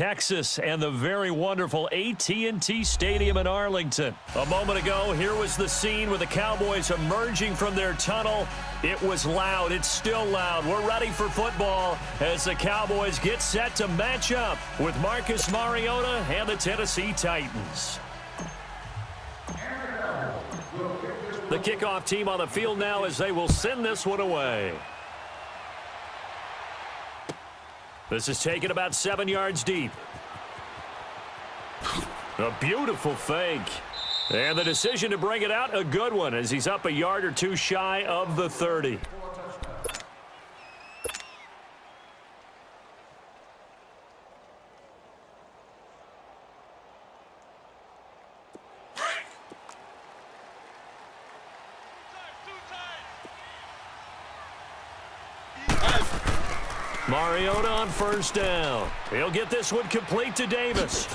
Texas and the very wonderful AT&T Stadium in Arlington. A moment ago, here was the scene with the Cowboys emerging from their tunnel. It was loud. It's still loud. We're ready for football as the Cowboys get set to match up with Marcus Mariota and the Tennessee Titans. The kickoff team on the field now as they will send this one away. This is taken about 7 yards deep. A beautiful fake. And the decision to bring it out, a good one, as he's up a yard or two shy of the 30. Mariota on first down. He'll get this one complete to Davis.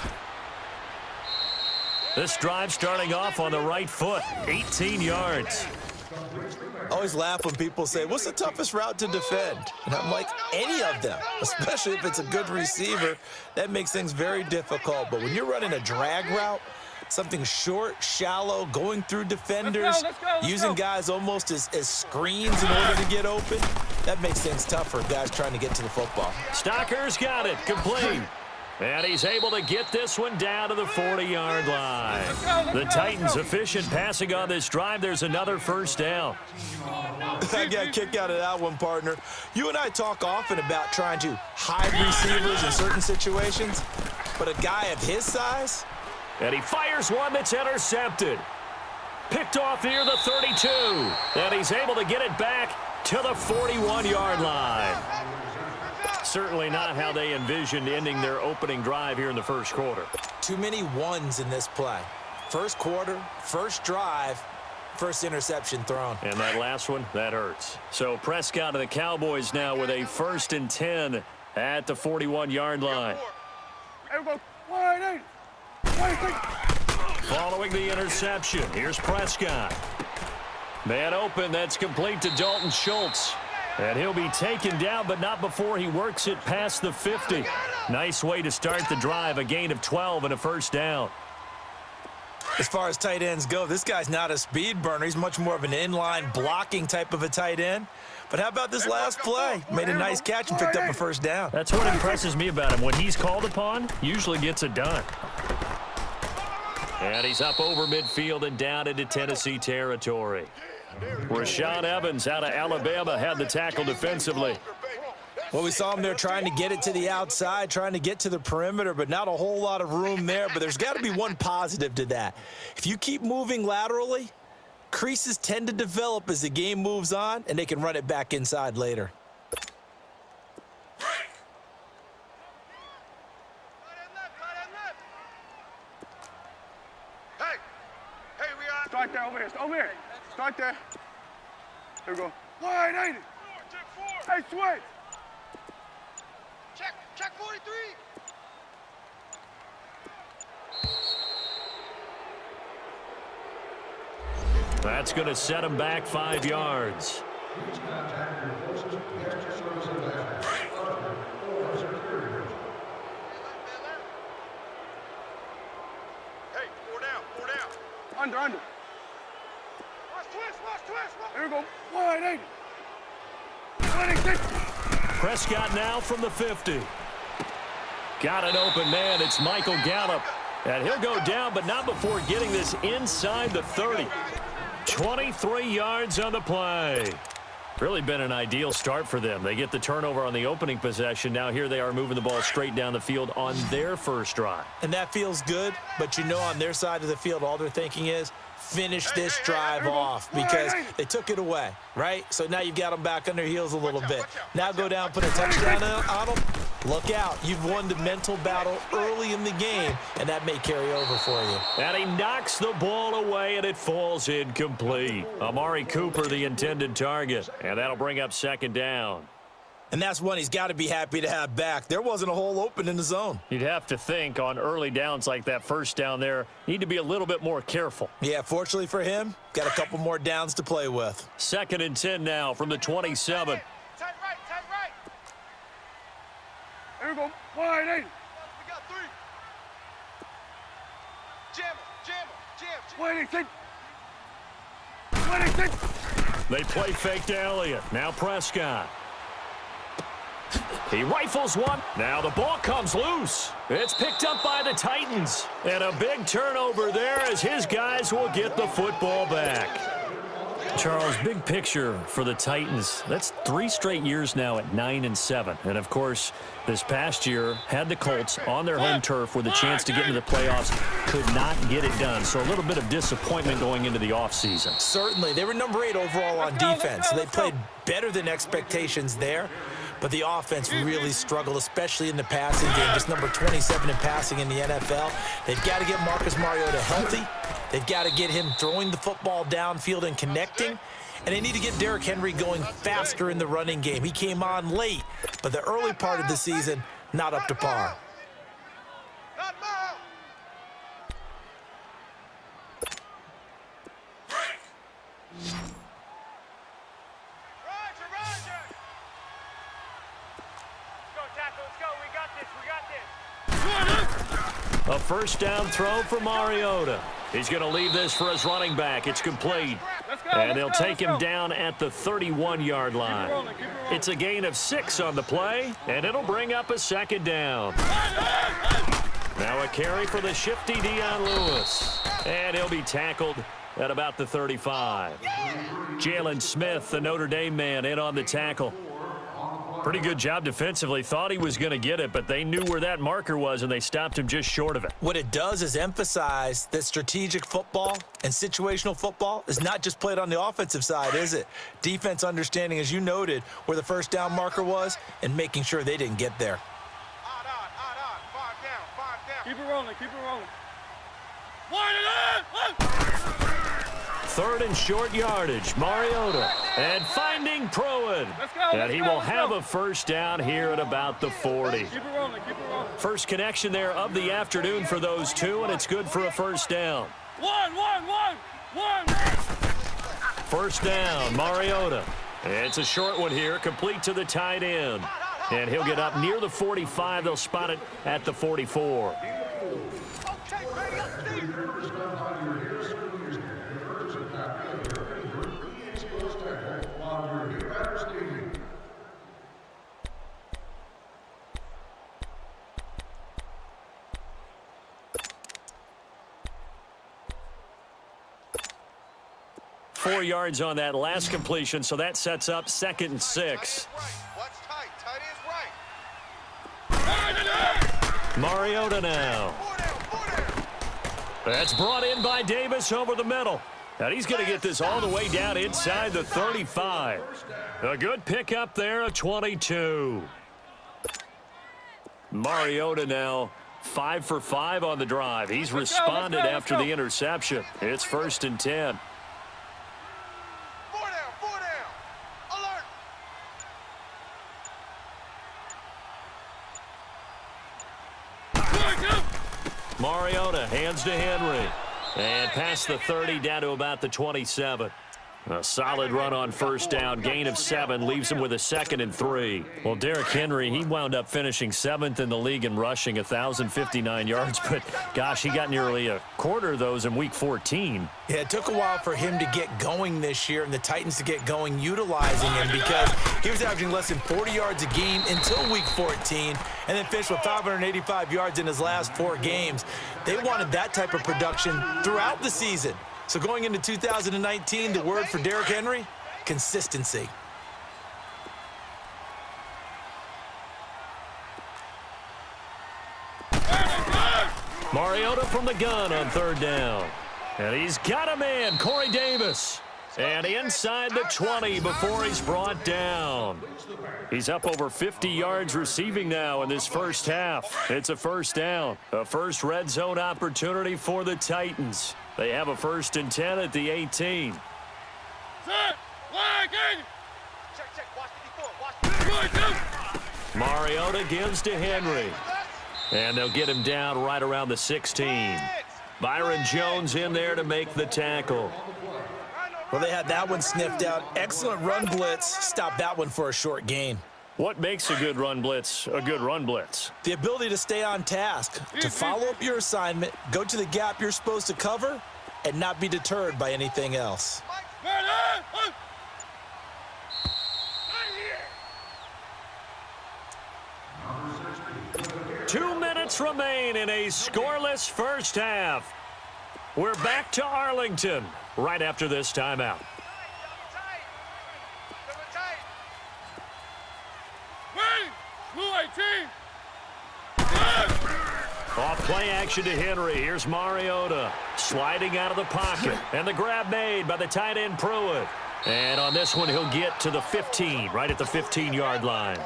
This drive starting off on the right foot, 18 yards. I always laugh when people say, what's the toughest route to defend? And I'm like, any of them, especially if it's a good receiver. That makes things very difficult. But when you're running a drag route, something short, shallow, going through defenders, using guys almost as screens in order to get open, that makes things tough for guys trying to get to the football. Stocker's got it, complete. And he's able to get this one down to the 40-yard line. The Titans efficient passing on this drive. There's another first down. I got a kick out of that one, partner. You and I talk often about trying to hide receivers in certain situations, but a guy of his size? And he fires one that's intercepted. Picked off near the 32. And he's able to get it back to the 41-yard line. Certainly not how they envisioned ending their opening drive here in the first quarter. Too many ones in this play. First quarter, first drive, first interception thrown. And that last one, that hurts. So Prescott and the Cowboys now with a 1st and 10 at the 41-yard line. Following the interception, here's Prescott. Man open, that's complete to Dalton Schultz. And he'll be taken down, but not before he works it past the 50. Nice way to start the drive, a gain of 12 and a first down. As far as tight ends go, this guy's not a speed burner. He's much more of an inline blocking type of a tight end. But how about this last play? Made a nice catch and picked up a first down. That's what impresses me about him. When he's called upon, usually gets it done. And he's up over midfield and down into Tennessee territory. Rashaan Evans out of Alabama had the tackle defensively. Well, we saw him there trying to get it to the outside, trying to get to the perimeter, but not a whole lot of room there. But there's got to be one positive to that. If you keep moving laterally, creases tend to develop as the game moves on, and they can run it back inside later. Start there, over here. Over here. Start there. Here we go. 180. Hey, switch. Check 43. That's going to set him back 5 yards. Hey, 4 down. Under. Here we go. 180. 186. Prescott now from the 50. Got an open man. It's Michael Gallup. And he'll go down, but not before getting this inside the 30. 23 yards on the play. Really been an ideal start for them. They get the turnover on the opening possession. Now here they are moving the ball straight down the field on their first drive. And that feels good, but you know on their side of the field, all they're thinking is, finish this drive off because they took it away, right? So now you've got them back on their heels a little bit. Now go down, put a touchdown on them. Look out. You've won the mental battle early in the game, and that may carry over for you. And he knocks the ball away, and it falls incomplete. Amari Cooper, the intended target, and that'll bring up 2nd down. And that's one he's got to be happy to have back. There wasn't a hole open in the zone. You'd have to think on early downs like that first down there, need to be a little bit more careful. Yeah, fortunately for him, got a couple more downs to play with. 2nd and 10 now from the 27. Tight right. Here we go. 180. They play fake to Elliott. Now Prescott. He rifles one. Now the ball comes loose. It's picked up by the Titans. And a big turnover there as his guys will get the football back. Charles, big picture for the Titans. That's 3 straight years now at 9-7. And, of course, this past year had the Colts on their home turf with a chance to get into the playoffs. Could not get it done. So a little bit of disappointment going into the offseason. Certainly. They were number 8 overall on defense. They played better than expectations there. But the offense really struggled, especially in the passing game. Just number 27 in passing in the NFL. They've got to get Marcus Mariota healthy. They've got to get him throwing the football downfield and connecting. And they need to get Derrick Henry going faster in the running game. He came on late, but the early part of the season, not up to par. A first down throw for Mariota. He's going to leave this for his running back. It's complete. And they'll take him down at the 31-yard line. It's a gain of 6 on the play, and it'll bring up a second down. Now a carry for the shifty Dion Lewis. And he'll be tackled at about the 35. Jalen Smith, the Notre Dame man, in on the tackle. Pretty good job defensively. Thought he was going to get it, but they knew where that marker was, and they stopped him just short of it. What it does is emphasize that strategic football and situational football is not just played on the offensive side, is it? Defense understanding, as you noted, where the first down marker was and making sure they didn't get there. Keep it rolling, keep it rolling. 3rd and short yardage. Mariota and finding Pruitt. And he will have a first down here at about the 40. Keep it rolling, keep it rolling. First connection there of the afternoon for those two, and it's good for a first down. One. First down, Mariota. It's a short one here, complete to the tight end. And he'll get up near the 45. They'll spot it at the 44. 4 yards on that last completion, so that sets up 2nd and 6. Mariota now. That's brought in by Davis over the middle. And he's going to get this all the way down inside the 35. A good pickup there, a 22. Mariota now 5 for 5 on the drive. He's responded after the interception. It's 1st and 10. Mariota hands to Henry. And past the 30 down to about the 27. A solid run on first down. Gain of 7 leaves him with a 2nd and 3. Well, Derrick Henry, he wound up finishing 7th in the league in rushing, 1,059 yards. But, gosh, he got nearly a quarter of those in Week 14. Yeah, it took a while for him to get going this year and the Titans to get going utilizing him because he was averaging less than 40 yards a game until Week 14 and then finished with 585 yards in his last 4 games. They wanted that type of production throughout the season. So going into 2019, the word for Derrick Henry, consistency. Mariota from the gun on 3rd down. And he's got a man, Corey Davis. And inside the 20 before he's brought down. He's up over 50 yards receiving now in this first half. It's a first down. A first red zone opportunity for the Titans. They have a 1st and 10 at the 18. Mariota gives to Henry. And they'll get him down right around the 16. Byron Jones in there to make the tackle. Well, they had that one sniffed out. Excellent run blitz. Stopped that one for a short gain. What makes a good run blitz a good run blitz? The ability to stay on task, to follow up your assignment, go to the gap you're supposed to cover, and not be deterred by anything else. 2 minutes remain in a scoreless first half. We're back to Arlington right after this timeout. Off play action to Henry. Here's Mariota sliding out of the pocket. And the grab made by the tight end Pruitt. And on this one, he'll get to the 15, right at the 15-yard line.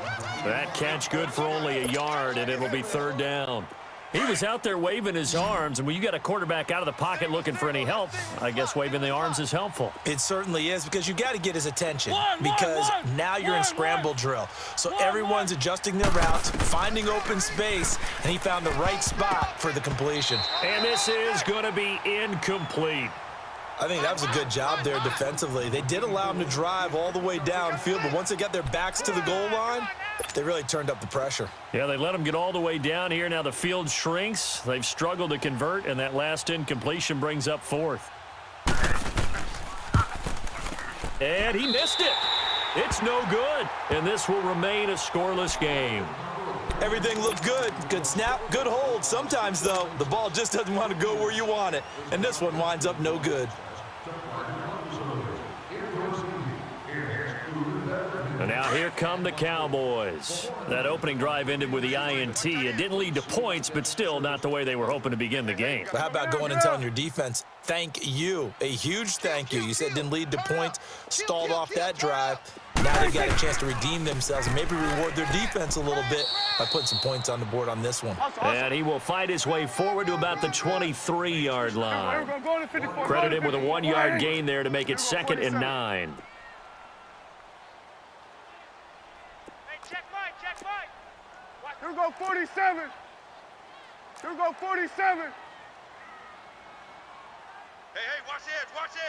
That catch good for only a yard, and it'll be third down. He was out there waving his arms, and when you got a quarterback out of the pocket looking for any help, I guess waving the arms is helpful. It certainly is, because you got to get his attention, because now you're in scramble drill. So everyone's adjusting their routes, finding open space, and he found the right spot for the completion. And this is going to be incomplete. I think that was a good job there defensively. They did allow him to drive all the way downfield, but once they got their backs to the goal line, they really turned up the pressure. Yeah, they let him get all the way down here. Now the field shrinks. They've struggled to convert, and that last incompletion brings up fourth. And he missed it. It's no good, and this will remain a scoreless game. Everything looked good. Good snap, good hold. Sometimes, though, the ball just doesn't want to go where you want it, and this one winds up no good. And now here come the Cowboys. That opening drive ended with the INT. It didn't lead to points, but still not the way they were hoping to begin the game. But how about going and telling your defense, thank you, a huge thank you. You said it didn't lead to points, stalled off that drive. Now they've got a chance to redeem themselves and maybe reward their defense a little bit by putting some points on the board on this one. And he will fight his way forward to about the 23-yard line. Credit him with a 1-yard gain there to make it 2nd and 9. Here we go, 47. Here we go, 47. Hey, watch the edge, watch the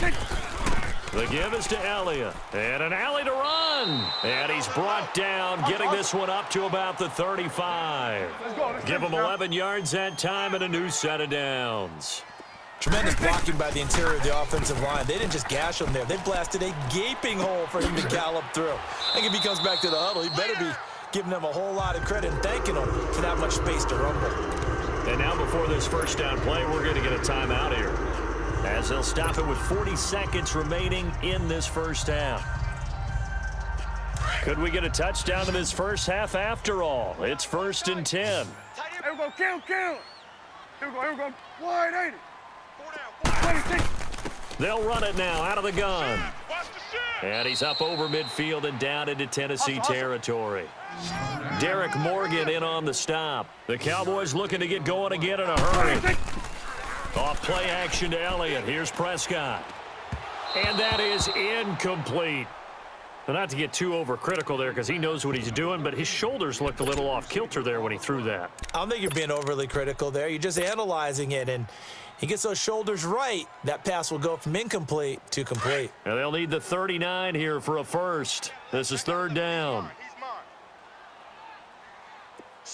edge. The give is to Elliott. And an alley to run. And he's brought down, getting this one up to about the 35. Give him 11 yards that time and a new set of downs. Tremendous blocking by the interior of the offensive line. They didn't just gash him there. They blasted a gaping hole for him to gallop through. I think if he comes back to the huddle, he better be giving them a whole lot of credit and thanking them for that much space to rumble. And now before this first down play, we're going to get a timeout here, as they'll stop it with 40 seconds remaining in this first half. Could we get a touchdown in this first half after all? It's 1st and 10. Here we go, kill. Here we go, 180. They'll run it now out of the gun. And he's up over midfield and down into Tennessee territory. Derek Morgan in on the stop. The Cowboys looking to get going again in a hurry. Off play action to Elliott. Here's Prescott. And that is incomplete. Well, not to get too overcritical there because he knows what he's doing, but his shoulders looked a little off kilter there when he threw that. I don't think you're being overly critical there. You're just analyzing it, and he gets those shoulders right. That pass will go from incomplete to complete. And they'll need the 39 here for a first. This is 3rd down.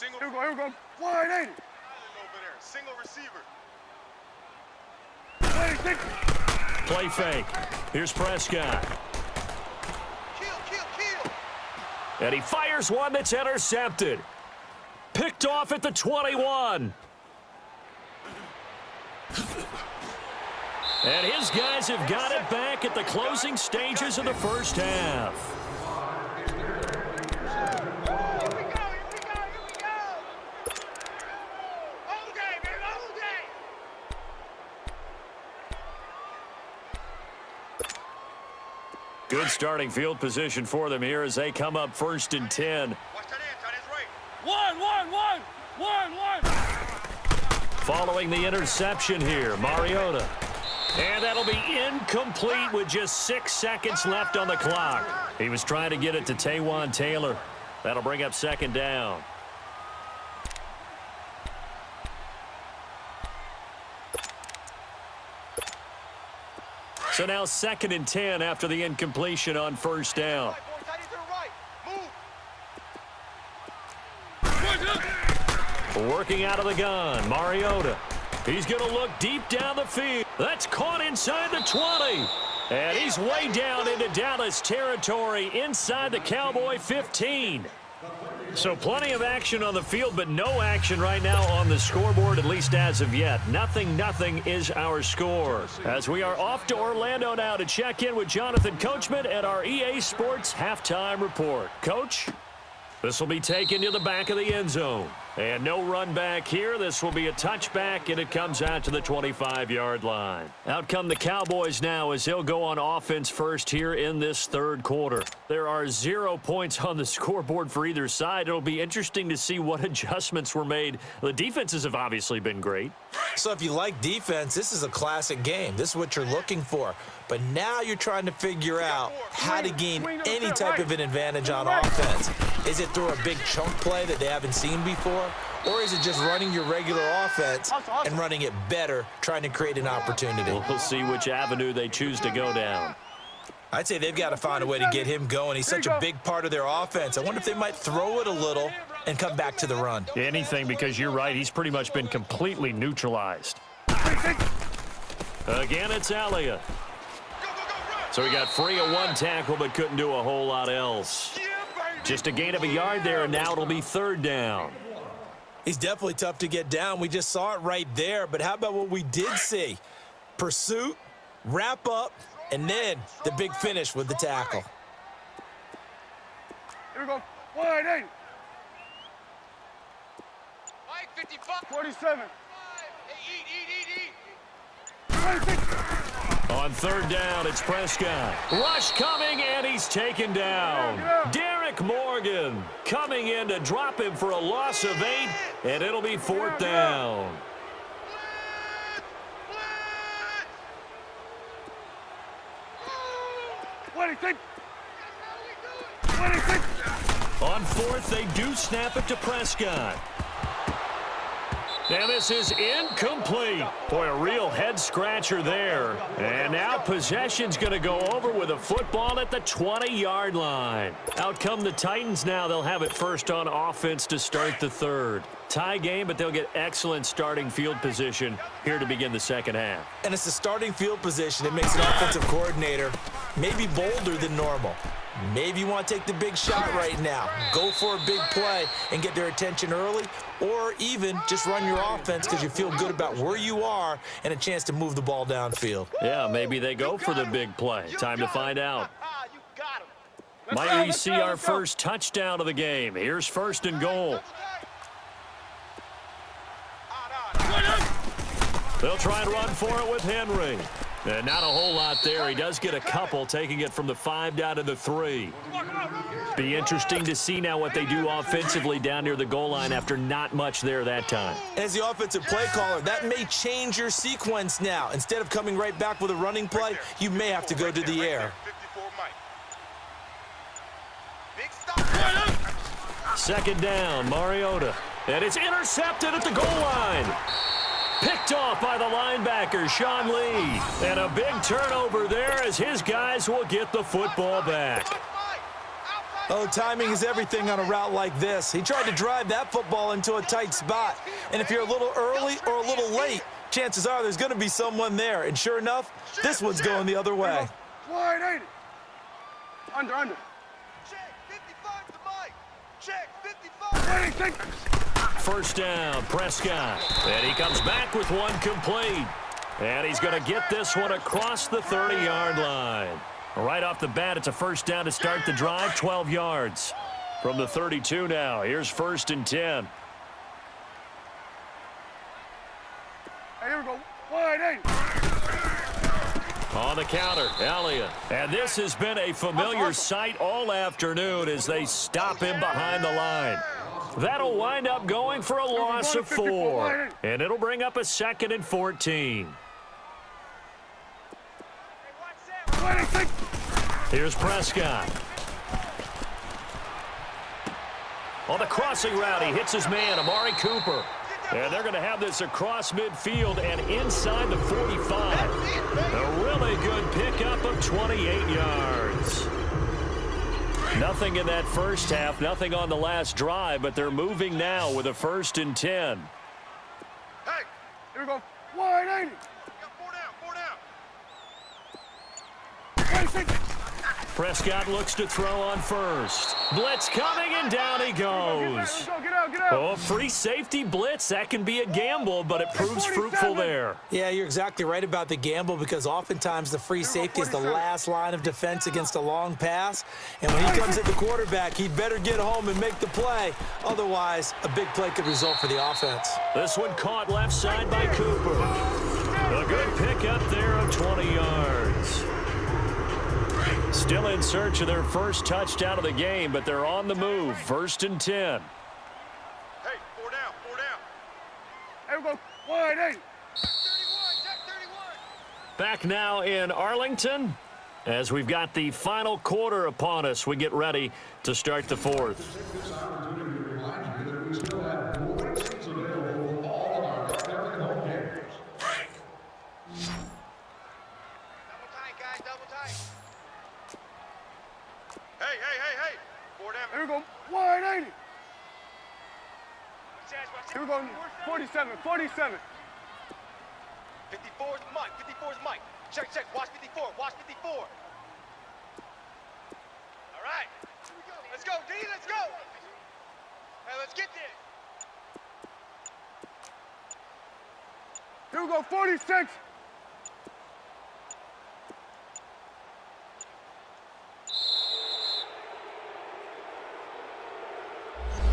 Here we go, 180. Single receiver. Play fake. Here's Prescott. Kill. And he fires one that's intercepted. Picked off at the 21. And his guys have got it back at the closing stages of the first half. Good starting field position for them here as they come up 1st and 10. Watch that end, on his right. One. Following the interception here, Mariota. And that'll be incomplete with just 6 seconds left on the clock. He was trying to get it to Taywan Taylor. That'll bring up 2nd down. So now 2nd and 10 after the incompletion on 1st down. Working out of the gun, Mariota. He's going to look deep down the field. That's caught inside the 20. And he's way down into Dallas territory inside the Cowboy 15. So plenty of action on the field, but no action right now on the scoreboard, at least as of yet. 0-0 is our score. As we are off to Orlando now to check in with Jonathan Coachman at our EA Sports Halftime Report. Coach, this will be taken to the back of the end zone. And no run back here. This will be a touchback, and it comes out to the 25-yard line. Out come the Cowboys now as they'll go on offense first here in this third quarter. There are 0 points on the scoreboard for either side. It'll be interesting to see what adjustments were made. The defenses have obviously been great. So if you like defense, this is a classic game. This is what you're looking for. But now you're trying to figure out how to gain any type of an advantage on offense. Is it through a big chunk play that they haven't seen before? Or is it just running your regular offense and running it better, trying to create an opportunity? We'll see which avenue they choose to go down. I'd say they've got to find a way to get him going. He's such a big part of their offense. I wonder if they might throw it a little and come back to the run. Anything, because you're right. He's pretty much been completely neutralized. Again, it's Elliott. So he got free of one tackle, but couldn't do a whole lot else. Just a gain of a yard there, and now it'll be third down. He's definitely tough to get down. We just saw it right there. But how about what we did see? Pursuit, wrap up, and then the big finish with the tackle. Here we go. 180. 47. On third down, it's Prescott. Rush coming, and he's taken down. Derek Morgan coming in to drop him for a loss of 8, and it'll be fourth down. On fourth, they do snap it to Prescott. And this is incomplete. Boy, a real head-scratcher there. And now possession's going to go over with a football at the 20-yard line. Out come the Titans now. They'll have it first on offense to start the third. Tie game, but they'll get excellent starting field position here to begin the second half. And it's the starting field position. It makes an offensive coordinator maybe bolder than normal. Maybe you want to take the big shot right now. Go for a big play and get their attention early, or even just run your offense because you feel good about where you are and a chance to move the ball downfield. Yeah, maybe they go for the big play. Time to find out. Might we see our first touchdown of the game? Here's first and goal. They'll try and run for it with Henry. And not a whole lot there. He does get a couple, taking it from the 5 down to the 3. Be interesting to see now what they do offensively down near the goal line after not much there that time. As the offensive play caller, that may change your sequence now. Instead of coming right back with a running play, you may have to go to the air. Second down, Mariota. And it's intercepted at the goal line. Picked off by the linebacker, Sean Lee. And a big turnover there as his guys will get the football back. Oh, timing is everything on a route like this. He tried to drive that football into a tight spot. And if you're a little early or a little late, chances are there's going to be someone there. And sure enough, this one's going the other way. Wide 80. Under. Check 55 to Mike. Check 55. First down, Prescott. And he comes back with one complete. And he's going to get this one across the 30-yard line. Right off the bat, it's a first down to start the drive, 12 yards. From the 32 now, here's first and 10. Hey, here we go. Wide 80. On the counter, Elliott. And this has been a familiar sight all afternoon as they stop him behind the line. That'll wind up going for a loss of 4. And it'll bring up a 2nd and 14. Here's Prescott. On the crossing route, he hits his man, Amari Cooper. And they're going to have this across midfield and inside the 45. A really good pickup of 28 yards. Nothing in that first half, nothing on the last drive, but they're moving now with a 1st and 10. Hey, here we go. 180. Four down. 26. Prescott looks to throw on first. Blitz coming, and down he goes. Get out. Oh, free safety blitz. That can be a gamble, but it proves fruitful there. Yeah, you're exactly right about the gamble because oftentimes the free safety is the last line of defense against a long pass. And when he comes at the quarterback, he'd better get home and make the play. Otherwise, a big play could result for the offense. This one caught left side by Cooper. A good pickup there of 20 yards. Still in search of their first touchdown of the game, but they're on the move. 1st and 10. Hey, 4 down. Here we go. 180. Back now in Arlington as we've got the final quarter upon us. We get ready to start the 4th. Hey. 4 down. Here we go. 180. Here we go. 47. 54 is Mike. 54 is Mike. Check. Watch 54. Watch 54. All right. Let's go, D. Let's go. Hey, let's get there. Here we go. 46.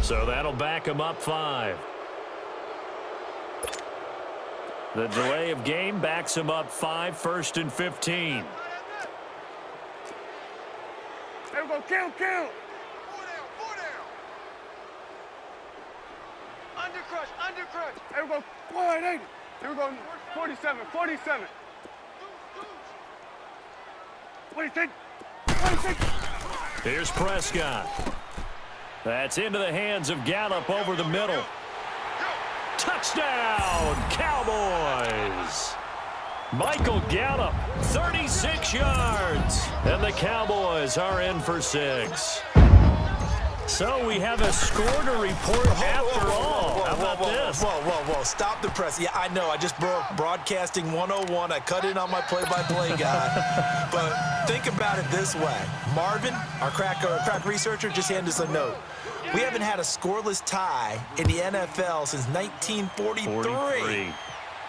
So that'll back them up 5. The delay of game backs them up 5, 1st and 15. Here we go. Kill. 4 down. Under crush. Here we go. 180. Here we go. 47. 26. Here's Prescott. That's into the hands of Gallup over the middle. Touchdown, Cowboys! Michael Gallup, 36 yards. And the Cowboys are in for 6. So we have a score to report after all. How about this? Whoa. Stop the press. Yeah, I know. I just broke broadcasting 101. I cut in on my play-by-play guy. But think about it this way. Marvin, our crack researcher, just handed us a note. We haven't had a scoreless tie in the NFL since 1943.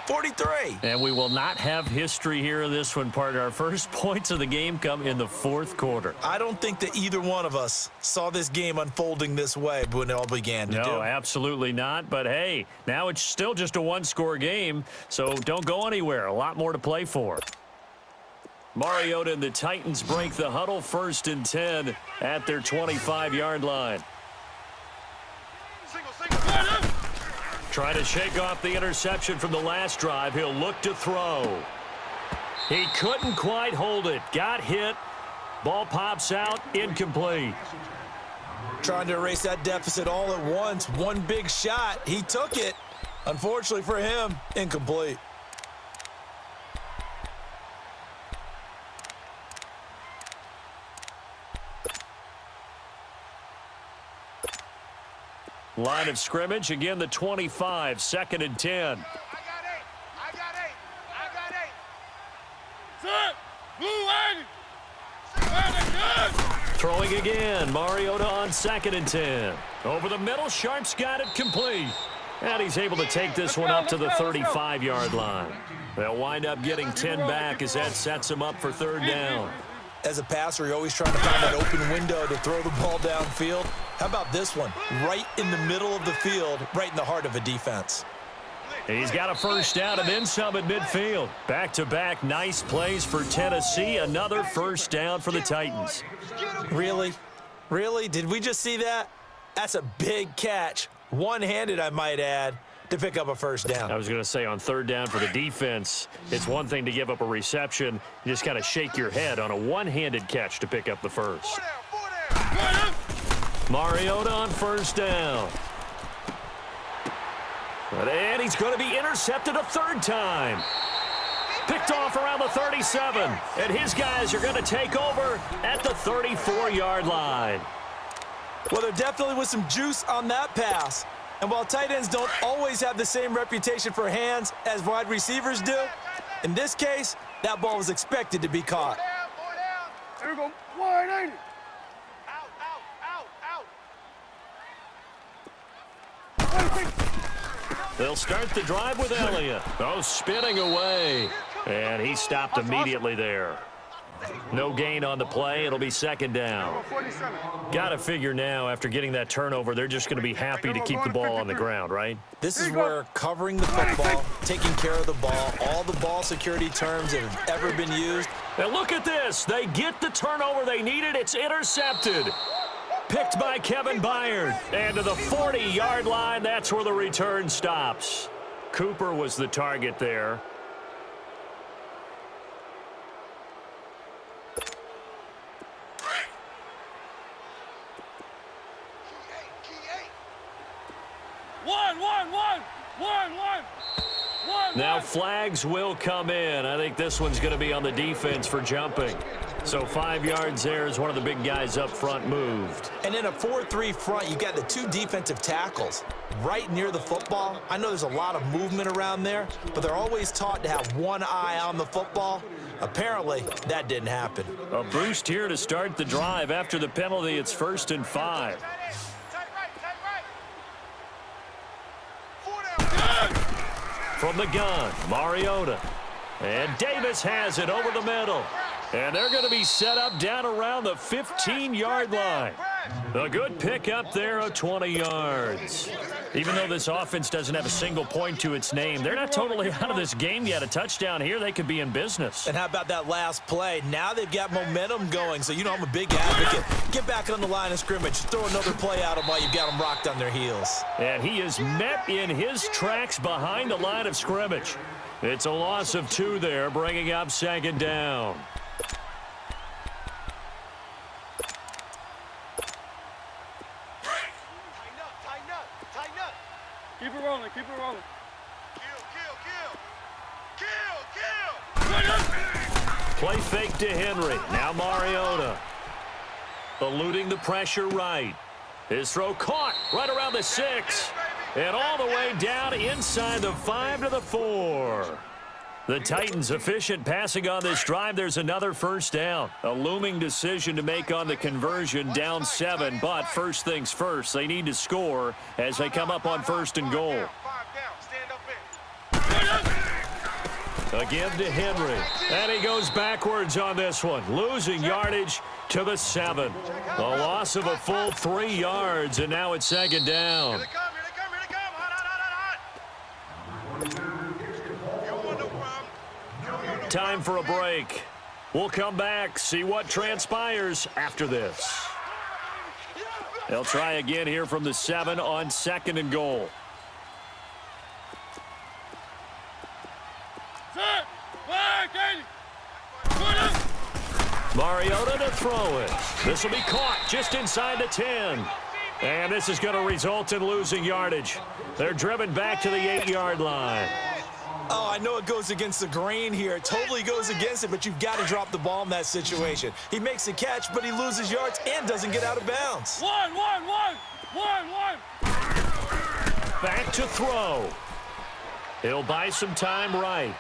43. And we will not have history here in this one, partner. Our first points of the game come in the 4th quarter. I don't think that either one of us saw this game unfolding this way when it all began. No, absolutely not. But, hey, now it's still just a one-score game, so don't go anywhere. A lot more to play for. Mariota and the Titans break the huddle, 1st and 10 at their 25-yard line. Trying to shake off the interception from the last drive. He'll look to throw. He couldn't quite hold it. Got hit. Ball pops out. Incomplete. Trying to erase that deficit all at once. One big shot. He took it. Unfortunately for him, incomplete. Line of scrimmage, again the 25, 2nd and 10. I got 8. Set. Blue 80. Throwing again, Mariota on 2nd and 10. Over the middle, Sharp's got it complete. And he's able to take this one up to the 35-yard line. They'll wind up getting 10 back as that sets him up for 3rd down. As a passer, you're always trying to find that open window to throw the ball downfield. How about this one? Right in the middle of the field, right in the heart of a defense. He's got a 1st down and then some at midfield. Back-to-back nice plays for Tennessee. Another 1st down for the Titans. Really? Really? Did we just see that? That's a big catch. One-handed, I might add, to pick up a 1st down. I was going to say on 3rd down for the defense, it's one thing to give up a reception. You just kind of shake your head on a one-handed catch to pick up the 1st. Mariota on 1st down. And he's going to be intercepted a 3rd time. Picked off around the 37. And his guys are going to take over at the 34-yard line. Well, there definitely was some juice on that pass. And while tight ends don't always have the same reputation for hands as wide receivers do, in this case, that ball was expected to be caught. Here we go. Wide, ain't it? They'll start the drive with Elliott. Oh, spinning away. And he stopped immediately there. No gain on the play. It'll be second down. Got to figure now, after getting that turnover, they're just going to be happy to keep the ball on the ground, right? This is where covering the football, taking care of the ball, all the ball security terms that have ever been used. And look at this. They get the turnover they needed. It's intercepted. Picked by Kevin Byard. And to the 40-yard line, that's where the return stops. Cooper was the target there. Now flags will come in. I think this one's going to be on the defense for jumping. So 5 yards there as one of the big guys up front moved. And in a 4-3 front, you got the 2 defensive tackles right near the football. I know there's a lot of movement around there, but they're always taught to have one eye on the football. Apparently, that didn't happen. A boost here to start the drive. After the penalty, it's 1st and 5. From the gun, Mariota. And Davis has it over the middle. And they're going to be set up down around the 15-yard line. A good pickup there of 20 yards. Even though this offense doesn't have a single point to its name, they're not totally out of this game yet. A touchdown here, they could be in business. And how about that last play? Now they've got momentum going, so you know I'm a big advocate. Get back on the line of scrimmage. Throw another play at them while you've got them rocked on their heels. And he is met in his tracks behind the line of scrimmage. It's a loss of 2 there, bringing up second down. Keep it rolling, keep it rolling. Play fake to Henry. Now Mariota. Eluding the pressure right. His throw caught right around the 6. And all the way down inside the 5 to the 4. The Titans efficient passing on this drive. There's another first down. A looming decision to make on the conversion, down 7. But first things first, they need to score as they come up on 1st and goal. A give to Henry. And he goes backwards on this one, losing yardage to the 7. A loss of a full 3 yards, and now it's second down. Time for a break. We'll come back, see what transpires after this. They'll try again here from the 7 on 2nd and goal. Mariota to throw it. This will be caught just inside the 10. And this is going to result in losing yardage. They're driven back to the 8-yard line. Oh, I know it goes against the grain here. It totally goes against it, but you've got to drop the ball in that situation. He makes a catch, but he loses yards and doesn't get out of bounds. One. Back to throw. He'll buy some time right.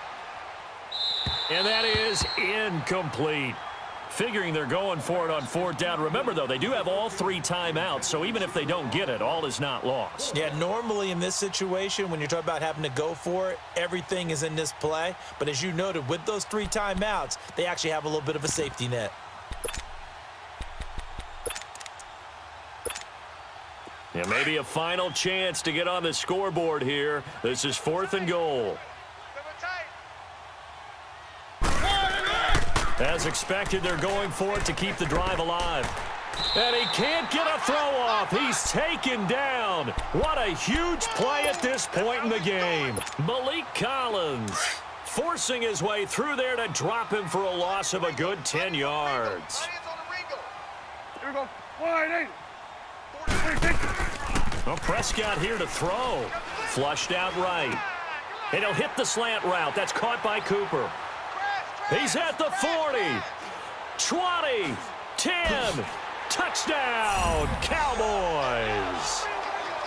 And that is incomplete. Figuring they're going for it on 4th down. Remember, though, they do have all 3 timeouts, so even if they don't get it, all is not lost. Yeah, normally in this situation, when you're talking about having to go for it, everything is in this play. But as you noted, with those 3 timeouts, they actually have a little bit of a safety net. Yeah, maybe a final chance to get on the scoreboard here. This is 4th and goal. As expected, they're going for it to keep the drive alive. And he can't get a throw off. He's taken down. What a huge play at this point in the game. Malik Collins forcing his way through there to drop him for a loss of a good 10 yards. Here we go. Wide, 8. Well, Prescott here to throw. Flushed out right. And he'll hit the slant route. That's caught by Cooper. He's at the 40, 20, 10, touchdown, Cowboys.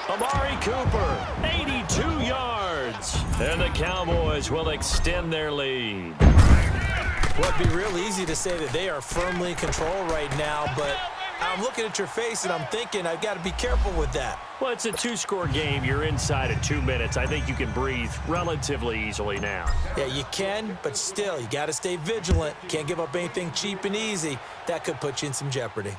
Amari Cooper, 82 yards, and the Cowboys will extend their lead. Well, it'd be real easy to say that they are firmly in control right now, but I'm looking at your face and I'm thinking I've got to be careful with that. Well, it's a two-score game. You're inside of 2 minutes. I think you can breathe relatively easily now. Yeah, you can, but still, you got to stay vigilant. Can't give up anything cheap and easy. That could put you in some jeopardy.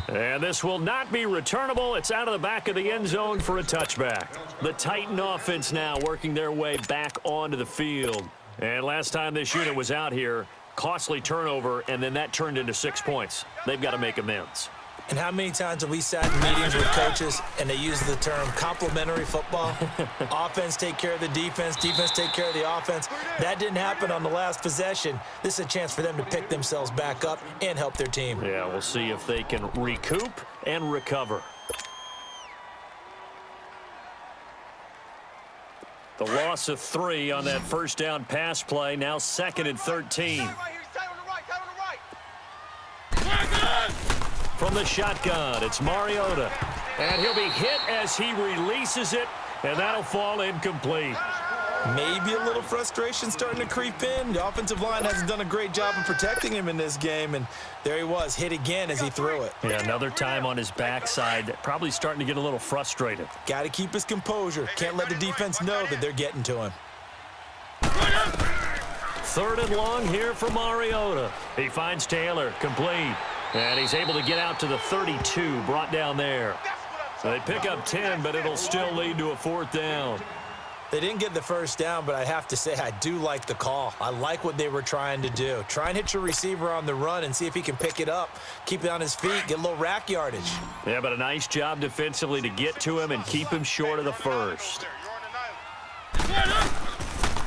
And this will not be returnable. It's out of the back of the end zone for a touchback. The Titan offense now working their way back onto the field. And last time this unit was out here, costly turnover, and then that turned into 6 points. They've got to make amends. And how many times have we sat in meetings with coaches and they use the term complementary football? Offense take care of the defense, defense take care of the offense. That didn't happen on the last possession. This is a chance for them to pick themselves back up and help their team. Yeah, we'll see if they can recoup and recover. The loss of 3 on that first down pass play, now 2nd and 13. From the shotgun, it's Mariota. And he'll be hit as he releases it, and that'll fall incomplete. Maybe a little frustration starting to creep in. The offensive line hasn't done a great job of protecting him in this game, and there he was, hit again as he threw it. Yeah, another time on his backside, probably starting to get a little frustrated. Got to keep his composure. Can't let the defense know that they're getting to him. 3rd and long here for Mariota. He finds Taylor, complete. And he's able to get out to the 32, brought down there. So they pick up 10, but it'll still lead to a 4th down. They didn't get the first down, but I have to say I do like the call. I like what they were trying to do. Try and hit your receiver on the run and see if he can pick it up, keep it on his feet, get a little rack yardage. Yeah, but a nice job defensively to get to him and keep him short of the first.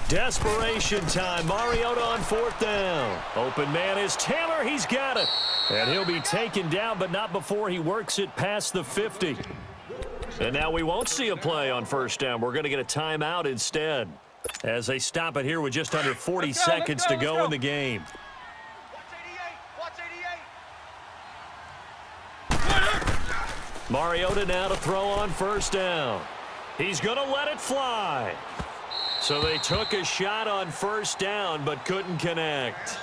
Desperation time. Mariota on 4th down. Open man is Taylor. He's got it. And he'll be taken down, but not before he works it past the 50. And now we won't see a play on 1st down. We're going to get a timeout instead as they stop it here with just under 40 seconds to go in the game. Mariota now to throw on 1st down. He's going to let it fly. So they took a shot on 1st down but couldn't connect.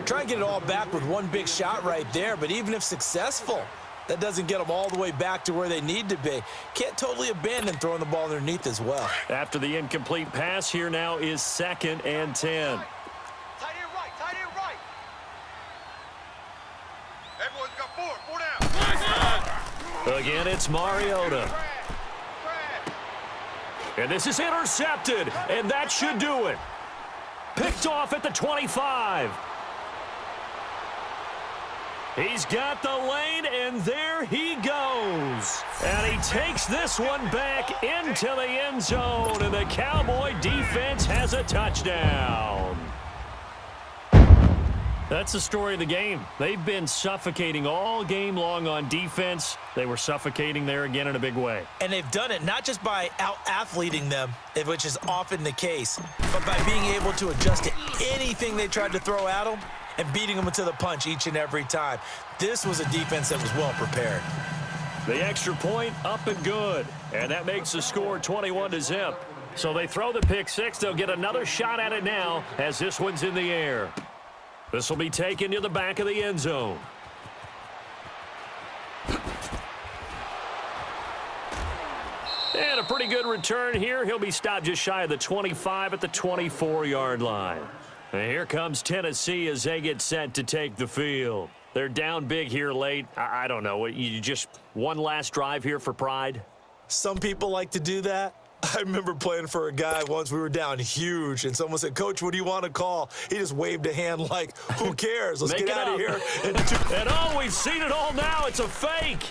Try and get it all back with one big shot right there, but even if successful, that doesn't get them all the way back to where they need to be. Can't totally abandon throwing the ball underneath as well. After the incomplete pass, here now is 2nd and 10. Tight end right, tight end right. Everyone's got 4 down. Again, it's Mariota. And this is intercepted, and that should do it. Picked off at the 25. He's got the lane, and there he goes. And he takes this one back into the end zone, and the Cowboy defense has a touchdown. That's the story of the game. They've been suffocating all game long on defense. They were suffocating there again in a big way. And they've done it not just by out-athleting them, which is often the case, but by being able to adjust to anything they tried to throw at them and beating them to the punch each and every time. This was a defense that was well prepared. The extra point up and good. And that makes the score 21-0. So they throw the pick six. They'll get another shot at it now as this one's in the air. This will be taken to the back of the end zone. And a pretty good return here. He'll be stopped just shy of the 25 at the 24-yard line. And here comes Tennessee as they get set to take the field. They're down big here late. I don't know. You just one last drive here for pride? Some people like to do that. I remember playing for a guy once. We were down huge, and someone said, "Coach, what do you want to call?" He just waved a hand like, who cares? Let's get out of here. And oh, we've seen it all now. It's a fake.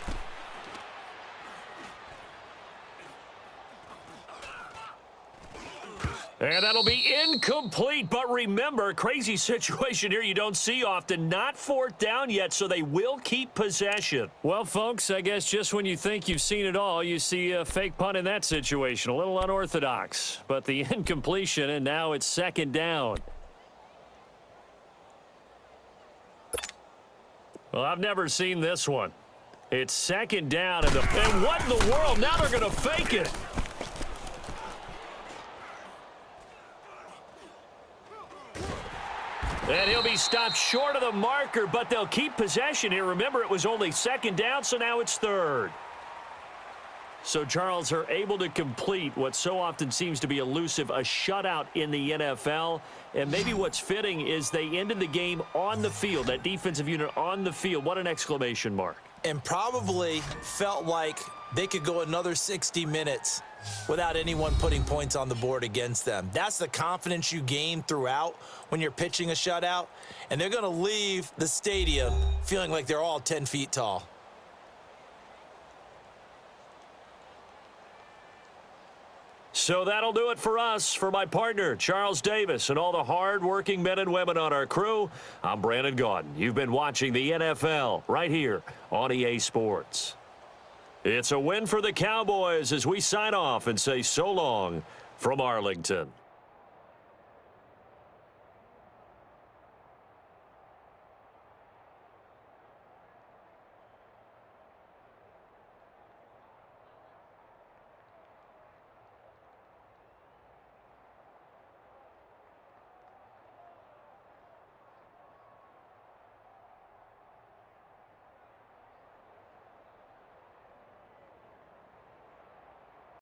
And that'll be incomplete. But remember, crazy situation here you don't see often. Not 4th down yet, so they will keep possession. Well, folks, I guess just when you think you've seen it all, you see a fake punt in that situation. A little unorthodox. But the incompletion, and now it's 2nd down. Well, I've never seen this one. It's second down, and what in the world? Now they're going to fake it. And he'll be stopped short of the marker, but they'll keep possession here. Remember, it was only second down, so now it's third. So, Charles, are able to complete what so often seems to be elusive, a shutout in the NFL. And maybe what's fitting is they ended the game on the field, that defensive unit on the field. What an exclamation mark. And probably felt like they could go another 60 minutes without anyone putting points on the board against them. That's the confidence you gain throughout when you're pitching a shutout. And they're going to leave the stadium feeling like they're all 10 feet tall. So that'll do it for us. For my partner, Charles Davis, and all the hard-working men and women on our crew, I'm Brandon Gaudin. You've been watching the NFL right here on EA Sports. It's a win for the Cowboys as we sign off and say so long from Arlington.